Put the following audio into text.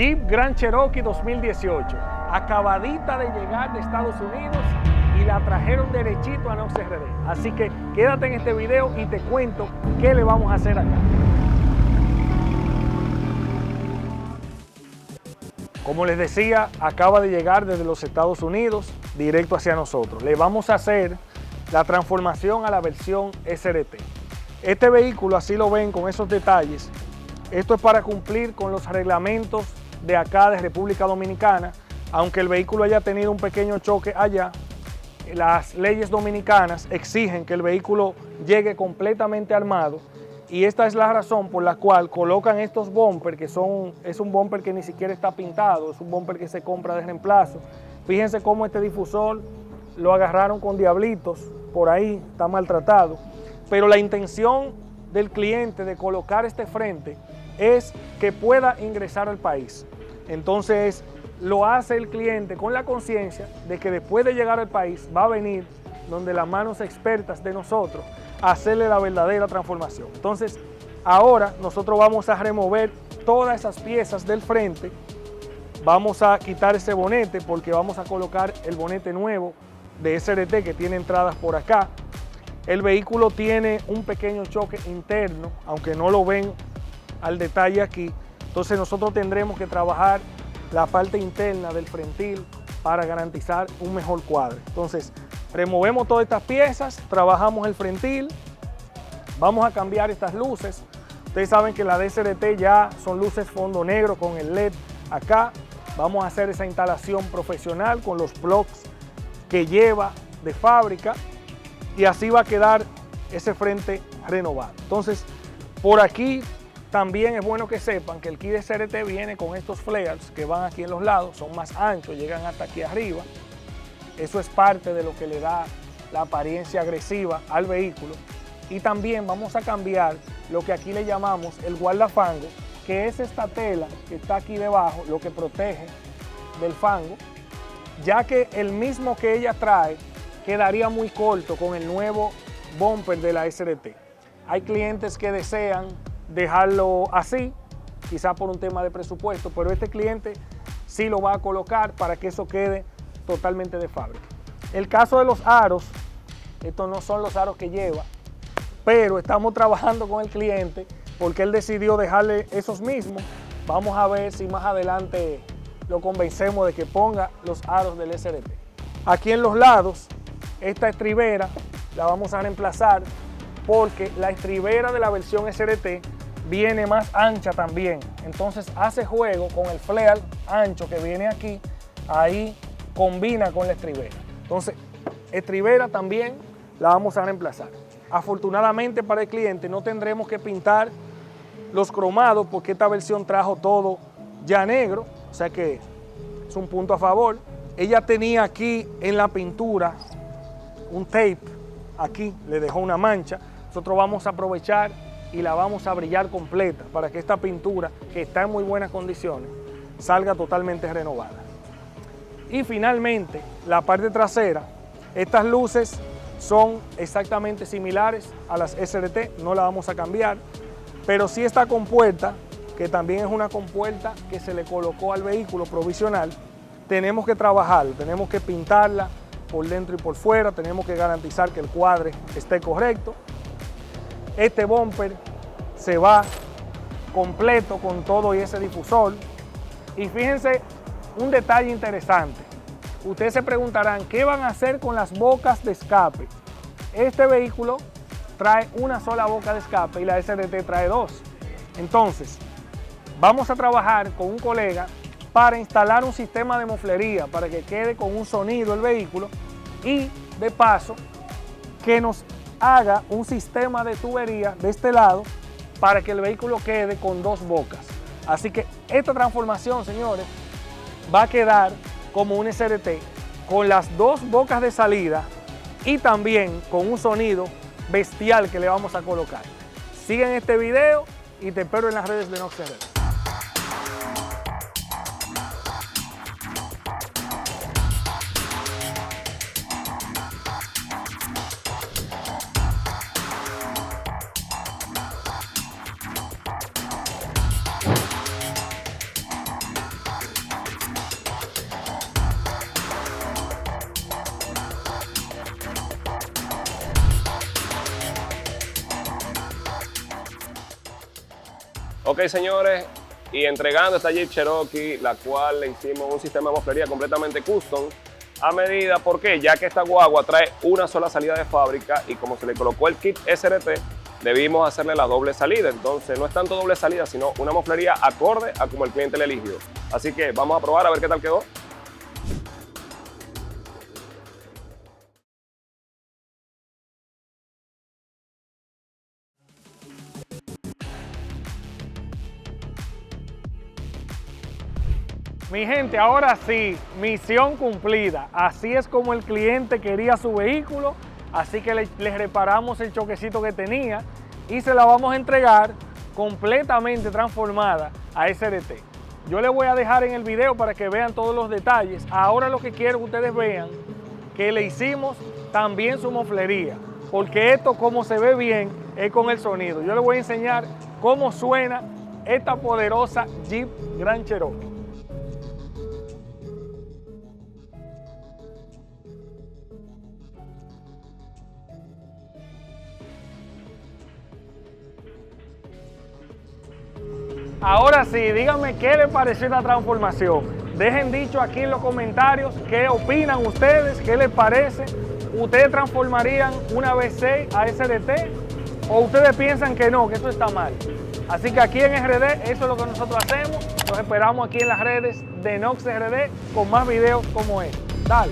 Jeep Grand Cherokee 2018, acabadita de llegar de Estados Unidos y la trajeron derechito a Nox RD. Así que quédate en este video y te cuento qué le vamos a hacer acá. Como les decía, acaba de llegar desde los Estados Unidos directo hacia nosotros. Le vamos a hacer la transformación a la versión SRT. Este vehículo, así lo ven con esos detalles, esto es para cumplir con los reglamentos de acá de República Dominicana. Aunque el vehículo haya tenido un pequeño choque allá, las leyes dominicanas exigen que el vehículo llegue completamente armado, y esta es la razón por la cual colocan estos bumpers, que es un bumper que ni siquiera está pintado, es un bumper que se compra de reemplazo. Fíjense cómo este difusor lo agarraron con diablitos, por ahí está maltratado, pero la intención del cliente de colocar este frente es que pueda ingresar al país. Entonces lo hace el cliente con la conciencia de que después de llegar al país va a venir donde las manos expertas de nosotros a hacerle la verdadera transformación. Entonces ahora nosotros vamos a remover todas esas piezas del frente, vamos a quitar ese bonete porque vamos a colocar el bonete nuevo de SRT que tiene entradas por acá. El vehículo tiene un pequeño choque interno, aunque no lo ven al detalle aquí. Entonces nosotros tendremos que trabajar la parte interna del frentil para garantizar un mejor cuadre. Entonces removemos todas estas piezas, trabajamos el frentil, vamos a cambiar estas luces. Ustedes saben que la de SRT ya son luces fondo negro con el LED acá. Vamos a hacer esa instalación profesional con los plugs que lleva de fábrica y así va a quedar ese frente renovado. Entonces por aquí también es bueno que sepan que el kit de SRT viene con estos flares que van aquí en los lados, son más anchos, llegan hasta aquí arriba. Eso es parte de lo que le da la apariencia agresiva al vehículo. Y también vamos a cambiar lo que aquí le llamamos el guardafango, que es esta tela que está aquí debajo, lo que protege del fango, ya que el mismo que ella trae quedaría muy corto con el nuevo bumper de la SRT. Hay clientes que desean dejarlo así, quizá por un tema de presupuesto, pero este cliente sí lo va a colocar para que eso quede totalmente de fábrica. El caso de los aros, estos no son los aros que lleva, pero estamos trabajando con el cliente porque él decidió dejarle esos mismos. Vamos a ver si más adelante lo convencemos de que ponga los aros del SRT. Aquí en los lados, esta estribera la vamos a reemplazar porque la estribera de la versión SRT viene más ancha también. Entonces hace juego con el flare ancho que viene aquí, ahí combina con la estribera. Entonces, estribera también la vamos a reemplazar. Afortunadamente para el cliente no tendremos que pintar los cromados porque esta versión trajo todo ya negro, o sea que es un punto a favor. Ella tenía aquí en la pintura un tape, aquí le dejó una mancha. Nosotros vamos a aprovechar y la vamos a brillar completa para que esta pintura, que está en muy buenas condiciones, salga totalmente renovada. Y finalmente, la parte trasera, estas luces son exactamente similares a las SRT, no la vamos a cambiar, pero sí esta compuerta, que también es una compuerta que se le colocó al vehículo provisional, tenemos que trabajarla, tenemos que pintarla por dentro y por fuera, tenemos que garantizar que el cuadre esté correcto. Este bumper se va completo con todo y ese difusor. Y fíjense un detalle interesante. Ustedes se preguntarán, ¿qué van a hacer con las bocas de escape? Este vehículo trae una sola boca de escape y la SRT trae dos. Entonces, vamos a trabajar con un colega para instalar un sistema de moflería para que quede con un sonido el vehículo y de paso que nos haga un sistema de tubería de este lado para que el vehículo quede con dos bocas. Así que esta transformación, señores, va a quedar como un SRT con las dos bocas de salida y también con un sonido bestial que le vamos a colocar. Sigan este video y te espero en las redes de Nox RD. Ok, señores, y entregando esta Jeep Cherokee, la cual le hicimos un sistema de moflería completamente custom a medida. ¿Por qué? Ya que esta guagua trae una sola salida de fábrica y como se le colocó el kit SRT, debimos hacerle la doble salida. Entonces no es tanto doble salida, sino una moflería acorde a como el cliente le eligió. Así que vamos a probar a ver qué tal quedó. Mi gente, ahora sí, misión cumplida. Así es como el cliente quería su vehículo, así que le reparamos el choquecito que tenía y se la vamos a entregar completamente transformada a SRT. Yo les voy a dejar en el video para que vean todos los detalles. Ahora lo que quiero que ustedes vean que le hicimos también su moflería, porque esto como se ve bien es con el sonido. Yo les voy a enseñar cómo suena esta poderosa Jeep Grand Cherokee. Ahora sí, díganme qué les pareció esta transformación. Dejen dicho aquí en los comentarios qué opinan ustedes, qué les parece. ¿Ustedes transformarían una V6 a SRT o ustedes piensan que no, que eso está mal? Así que aquí en RD eso es lo que nosotros hacemos. Los esperamos aquí en las redes de Nox RD con más videos como este. Dale.